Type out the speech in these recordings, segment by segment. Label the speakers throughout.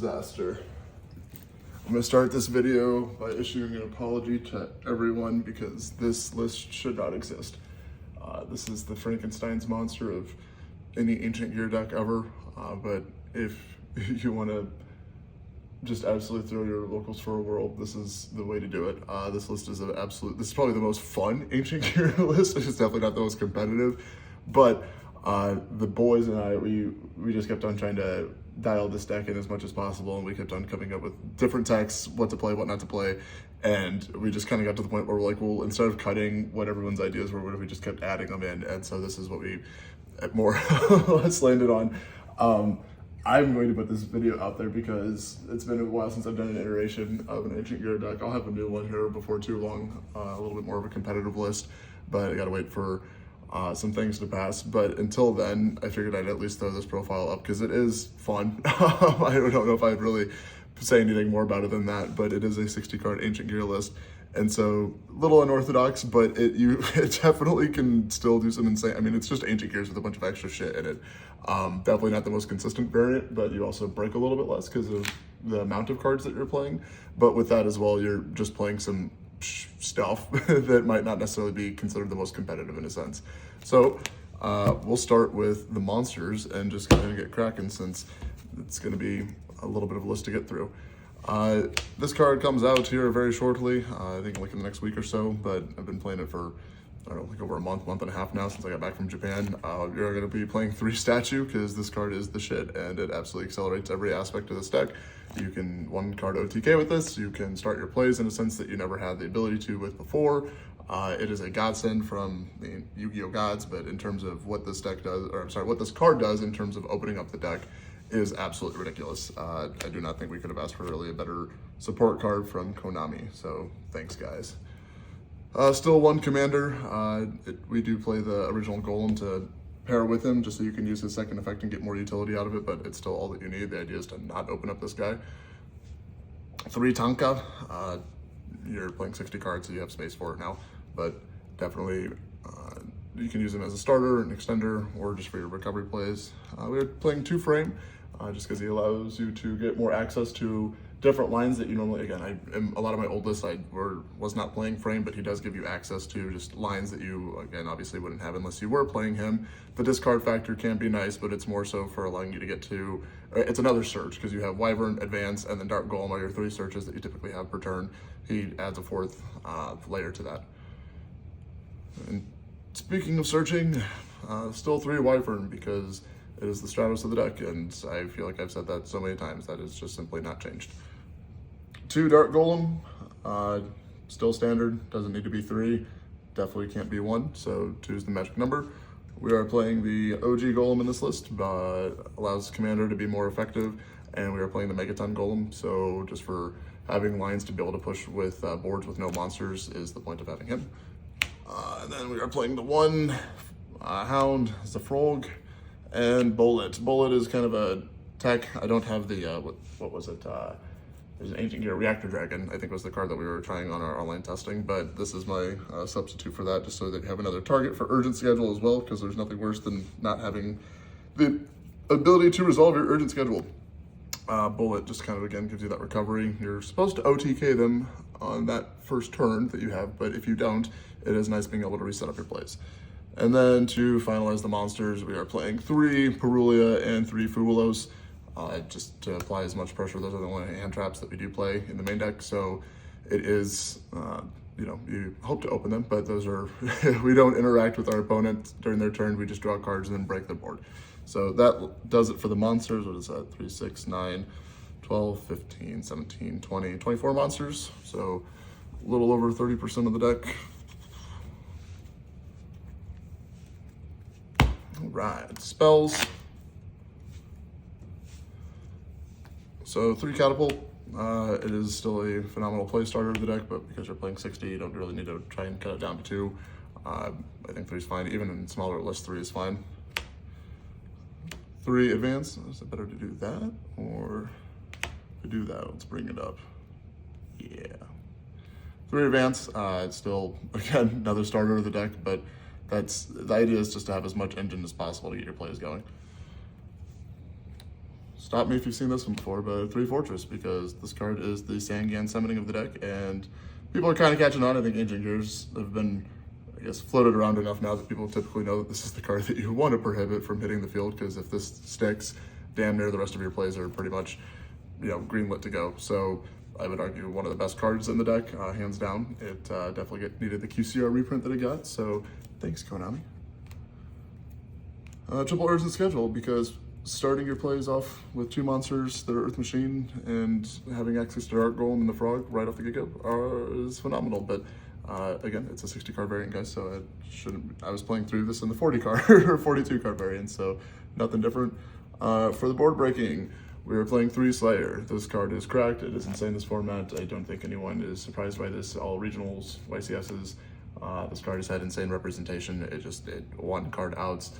Speaker 1: disaster. I'm gonna start this video by issuing an apology to everyone because this list should not exist. This is the Frankenstein's monster of any Ancient Gear deck ever, but if you wanna just absolutely throw your locals for a whirl, this is the way to do it. This list is this is probably the most fun Ancient Gear list. It's definitely not the most competitive, but the boys and I, we just kept on trying to dial this deck in as much as possible, and we kept on coming up with different techs, what to play, what not to play, and we just kind of got to the point where we're like, well, instead of cutting what everyone's ideas were, what if we just kept adding them in? And so this is what we more or less landed on. I'm going to put this video out there because it's been a while since I've done an iteration of an Ancient Gear deck. I'll have a new one here before too long, a little bit more of a competitive list, but I gotta wait for some things to pass. But until then, I figured I'd at least throw this profile up because it is fun. I don't know if I'd really say anything more about it than that, but it is a 60 card Ancient Gear list. And so, a little unorthodox, but it definitely can still do some insane. I mean, it's just Ancient Gears with a bunch of extra shit in it. Definitely not the most consistent variant, but you also break a little bit less because of the amount of cards that you're playing. But with that as well, you're just playing some stuff that might not necessarily be considered the most competitive in a sense. So we'll start with the monsters and just go ahead and get cracking since it's going to be a little bit of a list to get through. This card comes out here very shortly, I think like in the next week or so, but I've been playing it for, I don't know, like over a month and a half now since I got back from Japan. You're going to be playing 3 statue because this card is the shit and it absolutely accelerates every aspect of this deck. You can 1 card OTK with this, you can start your plays in a sense that you never had the ability to with before. It is a godsend from the Yu-Gi-Oh! Gods, but in terms of what this deck does, or I'm sorry, what this card does in terms of opening up the deck is absolutely ridiculous. I do not think we could have asked for really a better support card from Konami, so thanks guys. Still 1 commander. We do play the original Golem to pair with him just so you can use his second effect and get more utility out of it, but it's still all that you need. The idea is to not open up this guy. 3 Tanka. You're playing 60 cards, so you have space for it now, but definitely you can use him as a starter, an extender, or just for your recovery plays. We're playing 2 Frame, just because he allows you to get more access to different lines that you normally, again, a lot of my old lists was not playing Frame, but he does give you access to just lines that you, again, obviously wouldn't have unless you were playing him. The discard factor can be nice, but it's more so for allowing you to get to, it's another search, because you have Wyvern, Advance, and then Dark Golem are your 3 searches that you typically have per turn. He adds a 4th layer to that. And speaking of searching, still 3 Wyvern because it is the Stratos of the deck, and I feel like I've said that so many times that it's just simply not changed. 2 Dark Golem, still standard, doesn't need to be 3, definitely can't be 1, so 2 is the magic number. We are playing the OG Golem in this list, but allows Commander to be more effective, and we are playing the Megaton Golem, so just for having lines to be able to push with boards with no monsters is the point of having him. And then we are playing the 1 Hound, Zafrog, and Bullet. Bullet is kind of a tech. I don't have the, what was it? There's an Ancient Gear Reactor Dragon, I think was the card that we were trying on our online testing, but this is my substitute for that, just so that you have another target for urgent schedule as well, because there's nothing worse than not having the ability to resolve your urgent schedule. Bullet just kind of, again, gives you that recovery. You're supposed to OTK them on that first turn that you have, but if you don't, it is nice being able to reset up your plays. And then to finalize the monsters, we are playing 3 Perulia and 3 Fubulos, just to apply as much pressure. Those are the only hand traps that we do play in the main deck, so it is, you know, you hope to open them, but those are, we don't interact with our opponent during their turn, we just draw cards and then break the board. So that does it for the monsters. What is that? 3, 6, 9, 12, 15, 17, 20, 24 monsters. So a little over 30% of the deck. All right, spells. So 3 Catapult. It is still a phenomenal play starter of the deck, but because you're playing 60, you don't really need to try and cut it down to 2. I think 3 is fine. Even in smaller lists, 3 is fine. 3 Advance. Is it better to do that or to do that? Let's bring it up. Yeah. 3 Advance. It's still, again, another starter of the deck, but that's the idea is just to have as much engine as possible to get your plays going. stop me if you've seen this one before, but 3 Fortress, because this card is the Sangan summoning of the deck, and people are kind of catching on. I think Ancient Gears have been, I guess, floated around enough now that people typically know that this is the card that you want to prohibit from hitting the field, because if this sticks, damn near the rest of your plays are pretty much, greenlit to go. So I would argue one of the best cards in the deck, hands down. It definitely needed the QCR reprint that it got, so thanks, Konami. Triple Urgent Schedule, because starting your plays off with 2 monsters that are Earth Machine and having access to Dark Golem and the Frog right off the get-go is phenomenal. But again, it's a 60 card variant, guys, so I was playing through this in the 40 card or 42 card variant, so nothing different. For the board breaking, we were playing 3 Slayer. This card is cracked. It is insane, this format. I don't think anyone is surprised by this. All regionals, YCSs, this card has had insane representation. It 1 card outs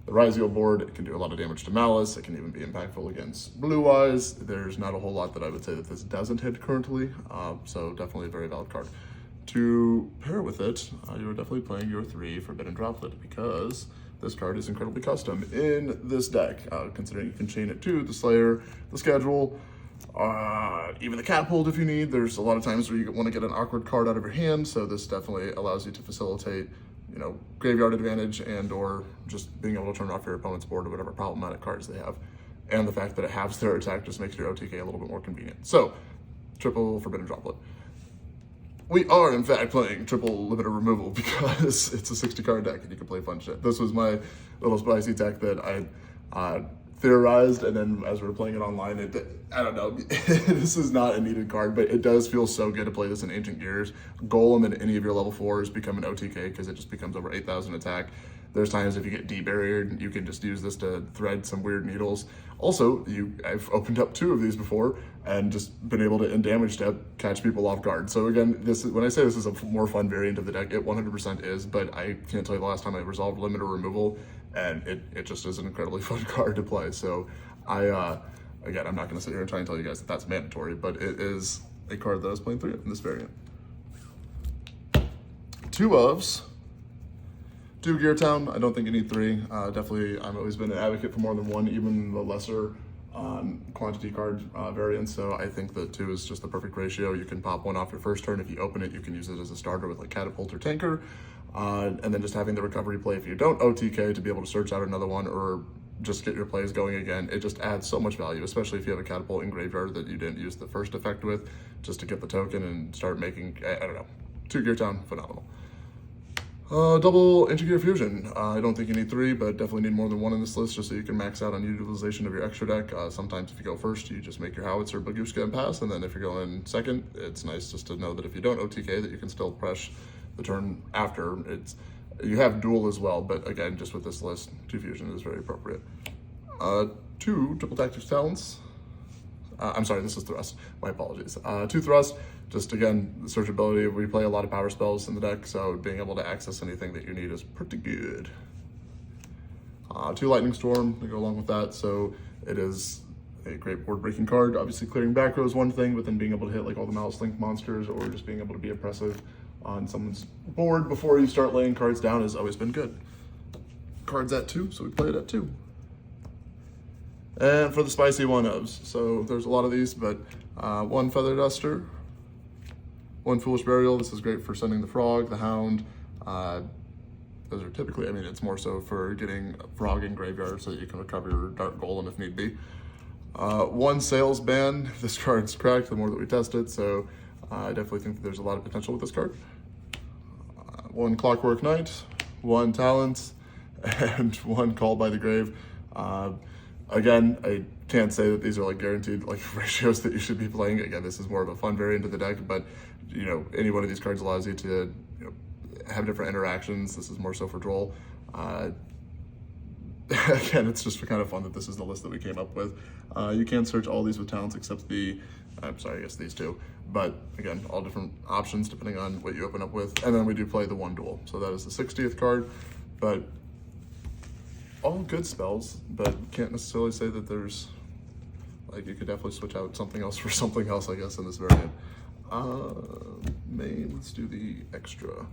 Speaker 1: the Rizio board. It can do a lot of damage to Malice. It can even be impactful against Blue Eyes. There's not a whole lot that I would say that this doesn't hit currently, so definitely a very valid card. To pair with it, you're definitely playing your 3 Forbidden Droplet, because this card is incredibly custom in this deck, considering you can chain it to the Slayer, the Schedule, even the Catapult if you need. There's a lot of times where you want to get an awkward card out of your hand, so this definitely allows you to facilitate, graveyard advantage and or just being able to turn off your opponent's board or whatever problematic cards they have. And the fact that it halves their attack just makes your OTK a little bit more convenient. So, triple Forbidden Droplet. We are, in fact, playing triple limited removal because it's a 60 card deck and you can play fun shit. This was my little spicy deck that I theorized, and then as we were playing it online, I don't know, this is not a needed card, but it does feel so good to play this in Ancient Gears. Golem in any of your level 4s become an OTK because it just becomes over 8,000 attack. There's times if you get debarriered, you can just use this to thread some weird needles. Also, I've opened up 2 of these before and just been able to, in damage step, catch people off guard. So again, when I say this is a more fun variant of the deck, it 100% is, but I can't tell you the last time I resolved limit or removal, and it just is an incredibly fun card to play. So again, I'm not going to sit here and try and tell you guys that that's mandatory, but it is a card that I was playing 3 of in this variant. 2 ofs. 2 Gear Town. I don't think you need 3. Definitely, I've always been an advocate for more than 1, even the lesser quantity card variants. So I think that 2 is just the perfect ratio. You can pop 1 off your first turn. If you open it, you can use it as a starter with like Catapult or Tanker. And then just having the recovery play if you don't OTK to be able to search out another one or just get your plays going again. It just adds so much value, especially if you have a Catapult in graveyard that you didn't use the first effect with, just to get the token and start making, I don't know, 2 Gear Town, phenomenal. Double Ancient Gear Fusion. I don't think you need 3, but definitely need more than 1 in this list just so you can max out on utilization of your extra deck. Sometimes if you go first, you just make your Howitzer, Bagushka, and pass, and then if you're going second, it's nice just to know that if you don't OTK, that you can still press the turn after. You have dual as well, but again, just with this list, 2 Fusion is very appropriate. 2 Triple Tactics Talents. I'm sorry, this is Thrust. My apologies. 2 Thrust. Just again, the searchability. We play a lot of power spells in the deck, so being able to access anything that you need is pretty good. 2 Lightning Storm to go along with that, so it is a great board breaking card. Obviously, clearing back row is one thing, but then being able to hit like all the Malice Link monsters or just being able to be oppressive on someone's board before you start laying cards down has always been good. Cards at 2, so we play it at 2. And for the spicy 1-ofs, so there's a lot of these, but 1 Feather Duster, 1 Foolish Burial. This is great for sending the Frog, the Hound. Those are typically, I mean, it's more so for getting a Frog in graveyard so that you can recover your Dark Golem if need be. 1 Sales Ban. This card's cracked the more that we test it, so I definitely think that there's a lot of potential with this card. 1 Clockwork Knight, 1 Talents, and 1 Call by the Grave. Again, I can't say that these are like guaranteed like ratios that you should be playing. Again, this is more of a fun variant of the deck, but any one of these cards allows you to have different interactions. This is more so for Droll. Again, it's just kind of fun that this is the list that we came up with. You can search all these with talents except I guess these 2. But again, all different options depending on what you open up with. And then we do play the 1 Duel. So that is the 60th card, but all good spells, but can't necessarily say that there's, like, you could definitely switch out something else for something else, I guess, in this variant. Main, let's do the extra.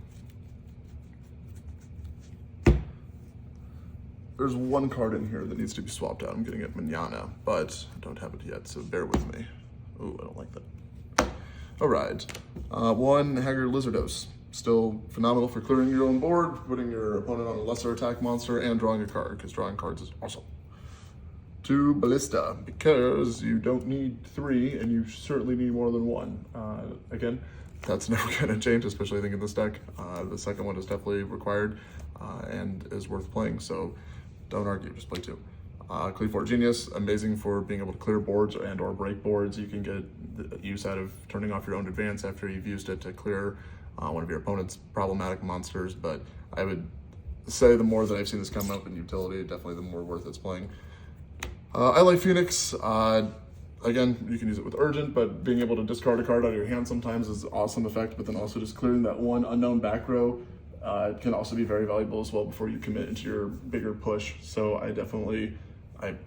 Speaker 1: there's one card in here that needs to be swapped out. I'm getting it manana, but I don't have it yet, so bear with me. Oh, I don't like that. All right, one Haggard Lizardos. Still phenomenal for clearing your own board, putting your opponent on a lesser attack monster, and drawing a card, because drawing cards is awesome. 2 Ballista, because you don't need 3, and you certainly need more than 1. Again, that's never going to change, especially I think in this deck. The second one is definitely required and is worth playing, so don't argue, just play 2. Cleavefort Genius, amazing for being able to clear boards and or break boards. You can get use out of turning off your own advance after you've used it to clear one of your opponent's problematic monsters, but I would say the more that I've seen this come up in utility, definitely the more worth it's playing. I like Phoenix. Again, you can use it with Urgent, but being able to discard a card out of your hand sometimes is an awesome effect, but then also just clearing that one unknown back row can also be very valuable as well before you commit into your bigger push. So I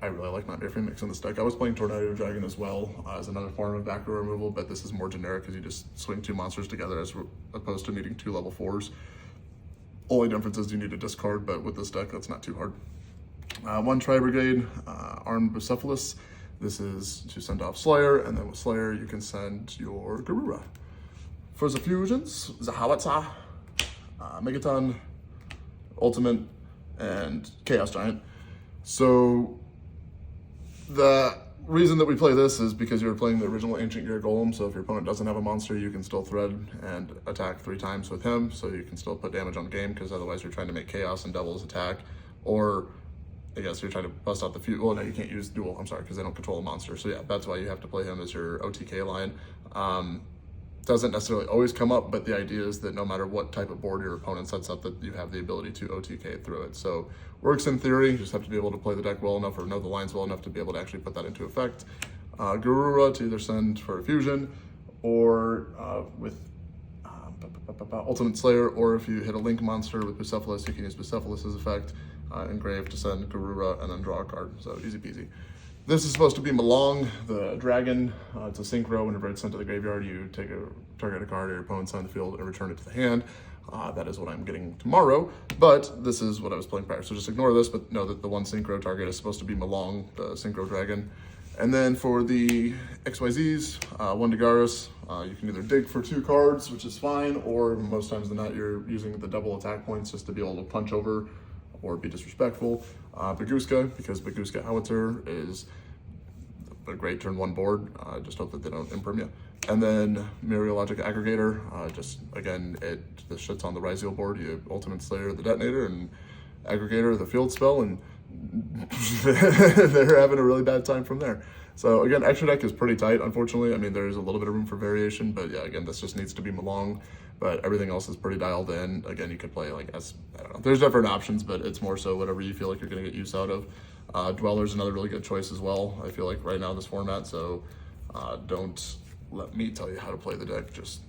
Speaker 1: really like Nightmare Phoenix in this deck. I was playing Tornado Dragon as well as another form of back row removal, but this is more generic because you just swing 2 monsters together as opposed to needing 2 level 4s. Only difference is you need a discard, but with this deck, that's not too hard. 1 Tri-Brigade, Armed Bucephalus. This is to send off Slayer, and then with Slayer, you can send your Garura. For the fusions, Zahawatsa, Megaton, Ultimate, and Chaos Giant. So the reason that we play this is because you're playing the original Ancient Gear Golem, so if your opponent doesn't have a monster, you can still thread and attack 3 times with him, so you can still put damage on the game, because otherwise you're trying to make Chaos and double his attack, or I guess you're trying to bust out the few. Well, no, you can't use dual. I'm sorry, because they don't control a monster. So yeah, that's why you have to play him as your OTK line. Doesn't necessarily always come up, but the idea is that no matter what type of board your opponent sets up, that you have the ability to OTK through it. So works in theory. You just have to be able to play the deck well enough or know the lines well enough to be able to actually put that into effect. Garura to either send for a fusion or with Ultimate Slayer, or if you hit a link monster with Bucephalus, you can use Bucephalus' effect. Engrave to send Garura and then draw a card, so easy peasy. This is supposed to be Malong, the dragon. It's a synchro. Whenever it's sent to the graveyard, you target a card or your opponent's on the field and return it to the hand. That is what I'm getting tomorrow, but this is what I was playing prior, so just ignore this, but know that the 1 synchro target is supposed to be Malong, the synchro dragon. And then for the XYZs, 1 Dagaris, you can either dig for 2 cards, which is fine, or most times than not, you're using the double attack points just to be able to punch over or be disrespectful. Baguska, because Baguska Howitzer is a great turn 1 board. Just hope that they don't imperm you. And then Myriologic Aggregator, just again, this shit's on the Ryziel board. You have Ultimate Slayer, the Detonator, and Aggregator, the field spell, and they're having a really bad time from there. So again, extra deck is pretty tight, unfortunately. I mean, there's a little bit of room for variation, but yeah, again, this just needs to be Malong, but everything else is pretty dialed in. Again, you could play like I don't know. There's different options, but it's more so whatever you feel like you're gonna get use out of. Dweller's another really good choice as well, I feel like right now in this format, so don't let me tell you how to play the deck, just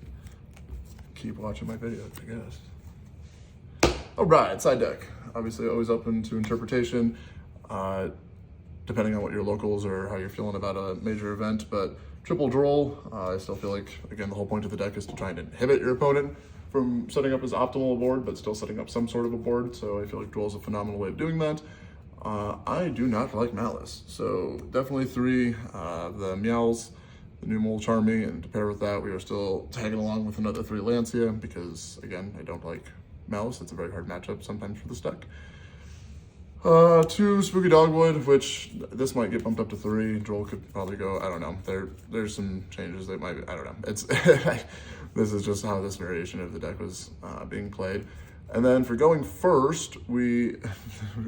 Speaker 1: keep watching my videos, I guess. All right, side deck. Obviously always open to interpretation, depending on what your locals or how you're feeling about a major event, but triple Droll, I still feel like, again, the whole point of the deck is to try and inhibit your opponent from setting up his optimal board, but still setting up some sort of a board, so I feel like Droll is a phenomenal way of doing that. I do not like Malice, so definitely 3, the Meows, the new Mole Charmy, and to pair with that, we are still tagging along with another 3 Lancia, because, again, I don't like Malice. It's a very hard matchup sometimes for this deck. 2 Spooky Dogwood, which this might get bumped up to 3. Droll could probably go, I don't know. There's some changes that might be, I don't know. It's this is just how this variation of the deck was being played. And then for going first, we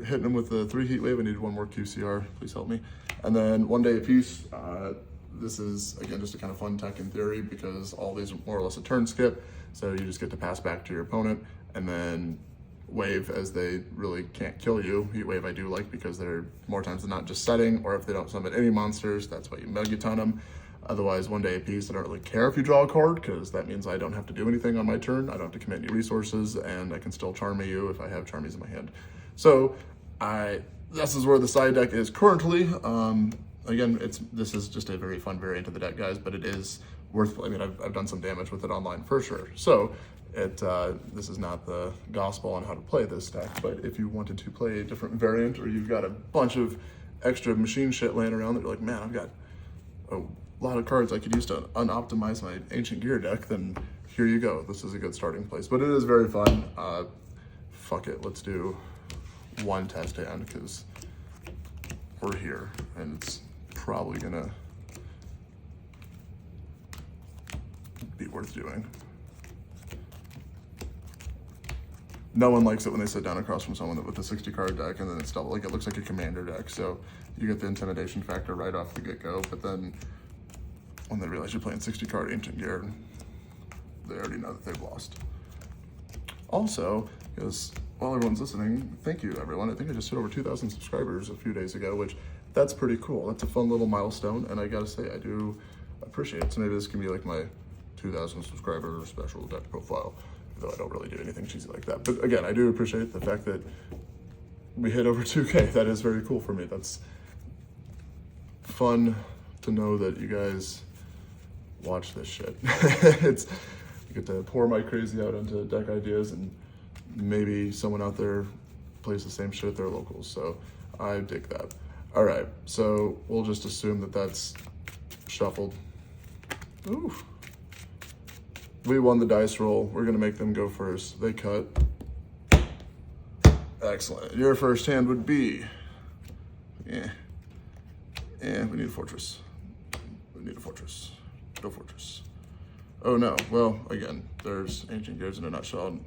Speaker 1: hit him with the 3 Heat Wave. I needed 1 more QCR, please help me. And then 1 Day Apiece. This is, again, just a kind of fun tech in theory, because all these are more or less a turn skip. So you just get to pass back to your opponent and then wave as they really can't kill you. Heat Wave I do like, because they're more times than not just setting, or if they don't summon any monsters, that's why you Megaton them. Otherwise, 1 Day Apiece, I don't really care if you draw a card, because that means I don't have to do anything on my turn. I don't have to commit any resources, and I can still Charmy you if I have Charmies in my hand. So this is where the side deck is currently. Again, this is just a very fun variant of the deck, guys, but it is worth, I mean, I've done some damage with it online for sure. So This is not the gospel on how to play this deck, but if you wanted to play a different variant, or you've got a bunch of extra machine shit laying around that you're like, man, I've got a lot of cards I could use to unoptimize my Ancient Gear deck, then here you go. This is a good starting place, but it is very fun. Fuck it, let's do one test hand, because we're here, and it's probably gonna be worth doing. No one likes it when they sit down across from someone with a 60 card deck and then it's double, like it looks like a commander deck. So you get the intimidation factor right off the get-go, but then when they realize you're playing 60 card Ancient Gear, they already know that they've lost. Also, because while everyone's listening, thank you everyone. I think I just hit over 2,000 subscribers a few days ago, which that's pretty cool. That's a fun little milestone, and I gotta say, I do appreciate it. So maybe this can be like my 2,000 subscriber special deck profile, though I don't really do anything cheesy like that. But again, I do appreciate the fact that we hit over 2K. That is very cool for me. That's fun to know that you guys watch this shit. It's, I get to pour my crazy out into deck ideas, and maybe someone out there plays the same shit at their locals. So I dig that. All right, so we'll just assume that that's shuffled. Oof. We won the dice roll. We're gonna make them go first. They cut. Excellent. Your first hand would be, we need a fortress. We need a fortress. Go fortress. Oh no, well, again, there's Ancient Gears in a nutshell.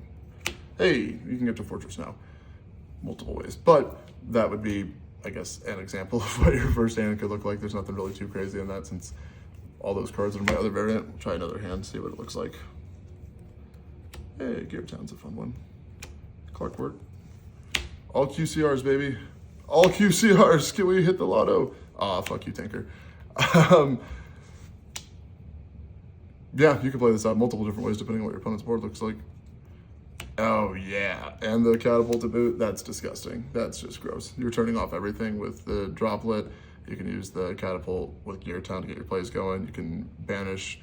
Speaker 1: Hey, you can get to fortress now. Multiple ways, but that would be, I guess, an example of what your first hand could look like. There's nothing really too crazy in that, since all those cards are my other variant. We'll try another hand, see what it looks like. Hey, Gear Town's a fun one. Clockwork. All QCRs, baby. All QCRs. Can we hit the lotto? Ah, fuck you, Tinker. Yeah, you can play this out multiple different ways depending on what your opponent's board looks like. Oh yeah, and the catapult to boot. That's disgusting. That's just gross. You're turning off everything with the droplet. You can use the catapult with Gear Town to get your plays going. You can banish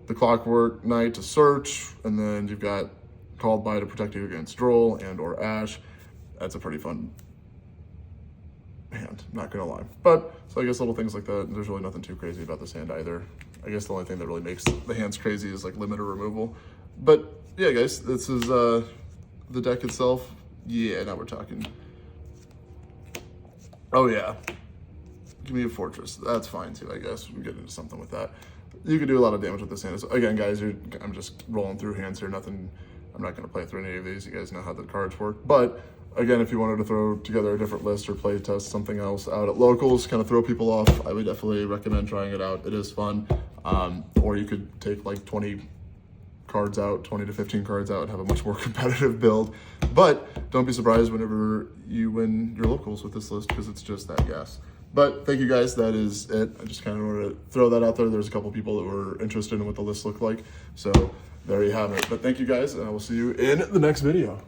Speaker 1: the Clockwork Knight to search, and then you've got Called By to protect you against Droll and or Ash. That's a pretty fun hand, not gonna lie. But, so I guess little things like that, there's really nothing too crazy about this hand either. I guess the only thing that really makes the hands crazy is like limiter removal. But yeah, guys, this is the deck itself. Yeah, now we're talking. Oh yeah. Give me a fortress. That's fine too, I guess. We can get into something with that. You can do a lot of damage with this hand. So again, guys, I'm just rolling through hands here. Nothing, I'm not going to play through any of these. You guys know how the cards work. But again, if you wanted to throw together a different list or play test something else out at locals, kind of throw people off, I would definitely recommend trying it out. It is fun. Or you could take like 20 cards out, 20 to 15 cards out, and have a much more competitive build. But don't be surprised whenever you win your locals with this list, because it's just that gas. But thank you guys, that is it. I just kind of wanted to throw that out there. There's a couple people that were interested in what the list looked like. So there you have it. But thank you guys, and I will see you in the next video.